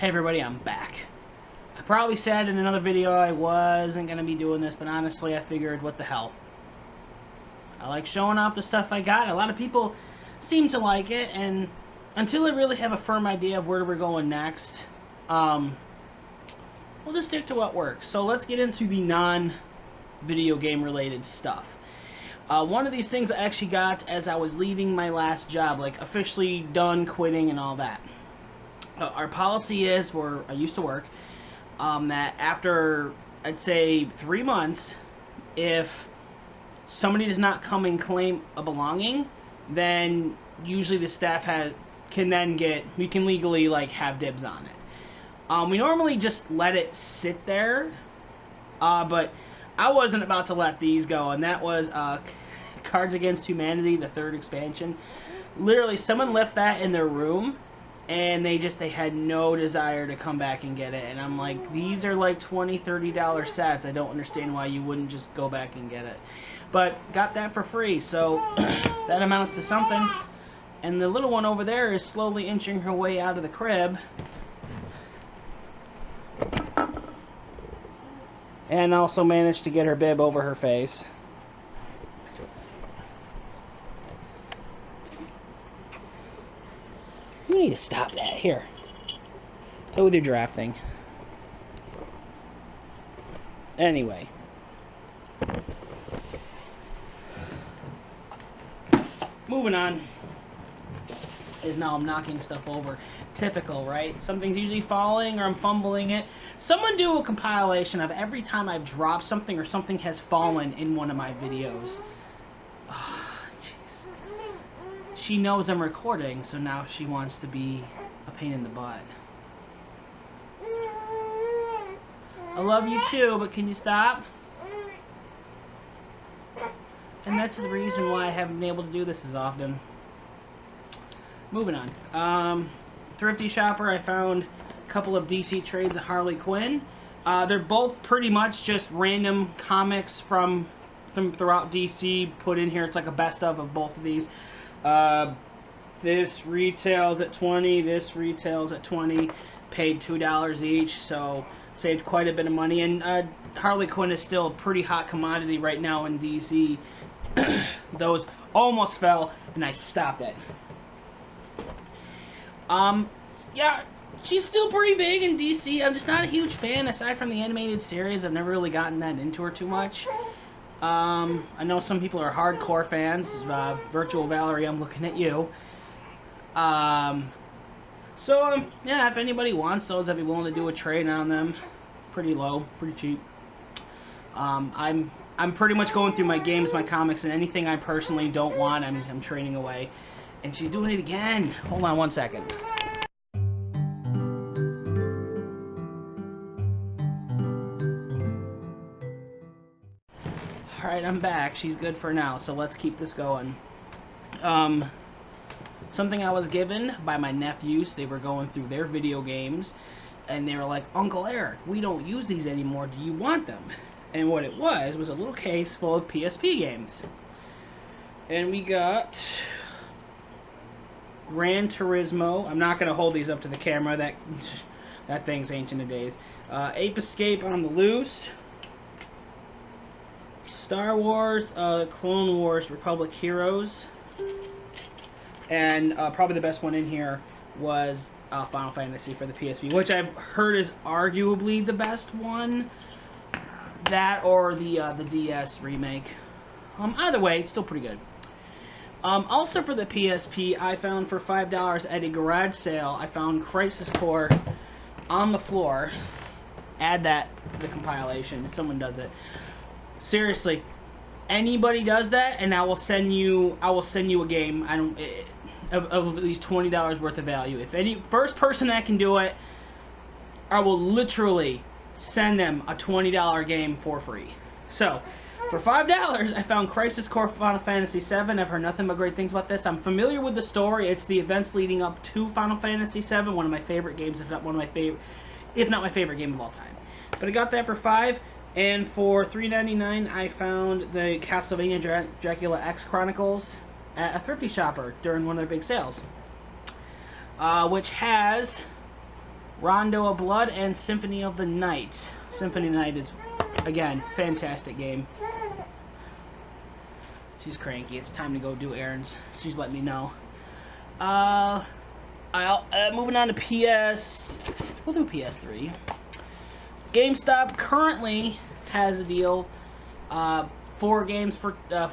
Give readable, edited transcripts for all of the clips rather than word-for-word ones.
Hey everybody, I'm back. I probably said in another video I wasn't going to be doing this, but honestly I figured, what the hell. I like showing off the stuff I got. A lot of people seem to like it, and until I really have a firm idea of where we're going next, we'll just stick to what works. So let's get into the non-video game related stuff. One of these things I actually got as I was leaving my last job, like officially done quitting and all that. Our policy is, where I used to work, that after, I'd say, 3 months, if somebody does not come and claim a belonging, then usually the staff can legally like have dibs on it. We normally just let it sit there, but I wasn't about to let these go, and that was Cards Against Humanity, the 3rd expansion. Literally, someone left that in their room, and they had no desire to come back and get it. And I'm like, these are like $20, $30 sets. I don't understand why you wouldn't just go back and get it. But got that for free, so that amounts to something. And the little one over there is slowly inching her way out of the crib. And also managed to get her bib over her face. You need to stop that. Here. Go with your drafting. Anyway. Moving on. Is now I'm knocking stuff over. Typical, right? Something's usually falling or I'm fumbling it. Someone do a compilation of every time I've dropped something or something has fallen in one of my videos. Oh, jeez. She knows I'm recording, so now she wants to be a pain in the butt. I love you too, but can you stop? And that's the reason why I haven't been able to do this as often. Moving on. Thrifty Shopper, I found a couple of DC trades of Harley Quinn. They're both pretty much just random comics from throughout DC put in here. It's like a best of both of these. This retails at $20, this retails at $20. Paid $2 each, so saved quite a bit of money. And Harley Quinn is still a pretty hot commodity right now in DC. Those almost fell, and I stopped it. Yeah, she's still pretty big in DC. I'm just not a huge fan. Aside from the animated series, I've never really gotten that into her too much. I know some people are hardcore fans. Virtual Valerie, I'm looking at you. Yeah, if anybody wants those, I'd be willing to do a trade on them. Pretty low, pretty cheap. I'm pretty much going through my games, my comics, and anything I personally don't want, I'm trading away. And she's doing it again. Hold on one second. Alright, I'm back. She's good for now, so let's keep this going. Something I was given by my nephews. They were going through their video games, and they were like, Uncle Eric, we don't use these anymore. Do you want them? And what it was a little case full of PSP games. And we got Gran Turismo. I'm not going to hold these up to the camera. That thing's ancient of days. Ape Escape on the Loose. Star Wars, Clone Wars, Republic Heroes. And probably the best one in here was Final Fantasy for the PSP, which I've heard is arguably the best one. That or the DS remake. Either way, it's still pretty good. Also for the PSP, I found for $5 at a garage sale, I found Crisis Core on the floor. Add that to the compilation if someone does it. Seriously, anybody does that, and I will send you a game. Of at least $20 worth of value. If first person that can do it, I will literally send them a $20 game for free. So, for $5, I found Crisis Core Final Fantasy VII. I've heard nothing but great things about this. I'm familiar with the story. It's the events leading up to Final Fantasy VII, one of my favorite games, if not my favorite game of all time. But I got that for $5, and for $3.99, I found the Castlevania Dracula X Chronicles at a Thrifty Shopper during one of their big sales, which has Rondo of Blood, and Symphony of the Night. Symphony of the Night is, again, fantastic game. She's cranky. It's time to go do errands. She's letting me know. Moving on to PS. We'll do PS3. GameStop currently has a deal. 4 games for I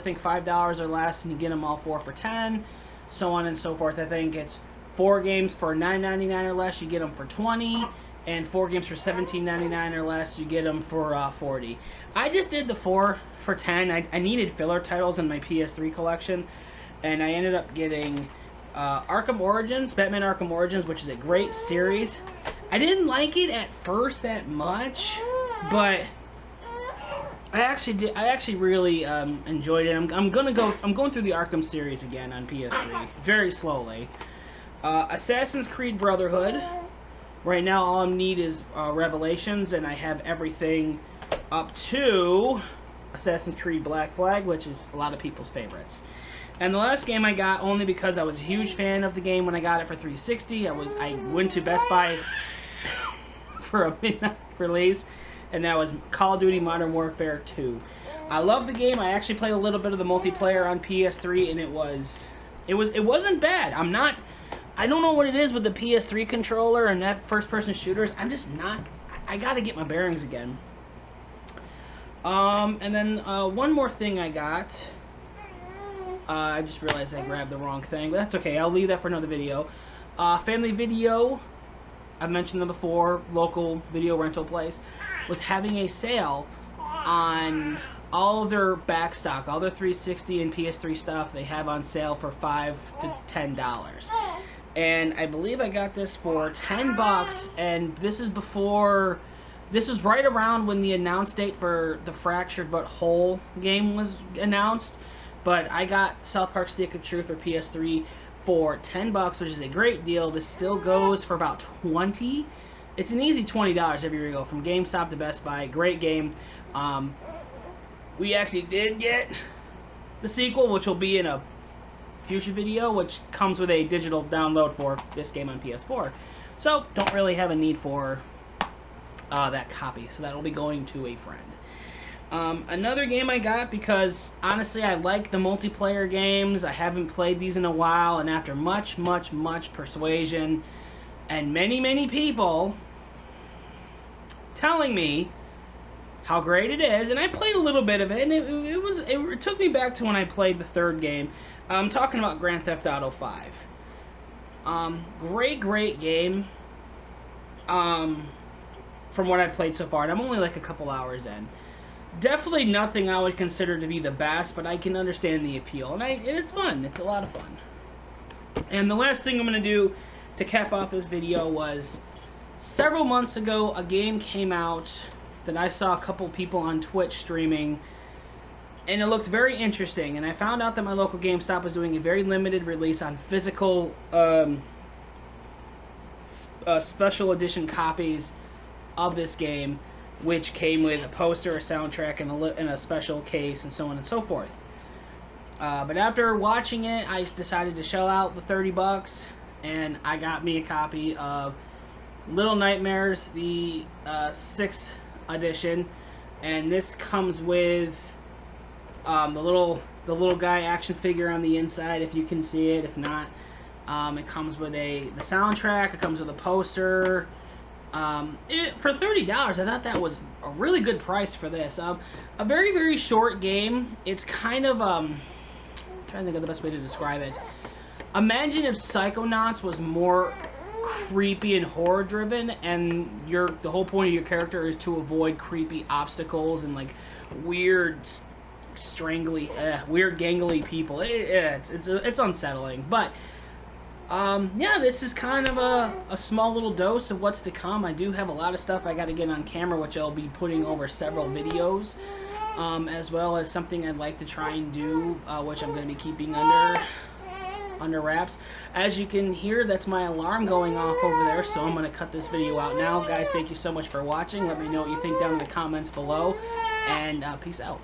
think $5 or less, and you get them all 4 for $10, so on and so forth. I think it's 4 games for $9.99 or less, you get them for $20, and 4 games for $17.99 or less, you get them for $40. I just did the 4 for $10. I needed filler titles in my PS3 collection, and I ended up getting Arkham Origins, Batman Arkham Origins, which is a great series. I didn't like it at first that much, but I actually really enjoyed it. I'm going through the Arkham series again on PS3 very slowly. Assassin's Creed Brotherhood. Right now, all I need is Revelations, and I have everything up to Assassin's Creed Black Flag, which is a lot of people's favorites. And the last game I got, only because I was a huge fan of the game when I got it for 360. I went to Best Buy for a midnight release, and that was Call of Duty Modern Warfare 2. I love the game. I actually played a little bit of the multiplayer on PS3, and it wasn't bad. I don't know what it is with the PS3 controller and that first-person shooters. I'm just not. I gotta get my bearings again. And then one more thing I got. I just realized I grabbed the wrong thing, but that's okay. I'll leave that for another video. Family Video. I've mentioned them before. Local video rental place was having a sale on all of their back stock, all their 360 and PS3 stuff. They have on sale for $5 to $10. And I believe I got this for $10, and this is right around when the announce date for the Fractured But Whole game was announced. But I got South Park Stick of Truth for PS3 for $10, which is a great deal. This still goes for about $20. It's an easy $20 everywhere you go, from GameStop to Best Buy. Great game. We actually did get the sequel, which will be in a future video, which comes with a digital download for this game on PS4. So, don't really have a need for that copy. So that will be going to a friend. Another game I got because, honestly, I like the multiplayer games. I haven't played these in a while, and after much persuasion and many people telling me how great it is, and I played a little bit of it, and it took me back to when I played the third game. I'm talking about Grand Theft Auto 5. Great game. From what I've played so far, and I'm only like a couple hours in. Definitely nothing I would consider to be the best, but I can understand the appeal, and it's fun. It's a lot of fun. And the last thing I'm going to do to cap off this video was, several months ago, a game came out that I saw a couple people on Twitch streaming, and it looked very interesting, and I found out that my local GameStop was doing a very limited release on physical special edition copies of this game, which came with a poster, a soundtrack, and a special case, and so on and so forth. But after watching it, I decided to shell out the $30, and I got me a copy of Little Nightmares, the 6th edition, and this comes with the little guy action figure on the inside, if you can see it. If not, it comes with the soundtrack. It comes with a poster. For $30, I thought that was a really good price for this. A very short game. It's kind of I'm trying to think of the best way to describe it. Imagine if Psychonauts was more creepy and horror driven, and the whole point of your character is to avoid creepy obstacles and like weird gangly people. It's unsettling, but yeah, this is kind of a small little dose of what's to come. I do have a lot of stuff I got to get on camera, which I'll be putting over several videos, as well as something I'd like to try and do, which I'm going to be keeping under wraps. As you can hear, that's my alarm going off over there, so I'm going to cut this video out now. Guys, thank you so much for watching. Let me know what you think down in the comments below, and peace out.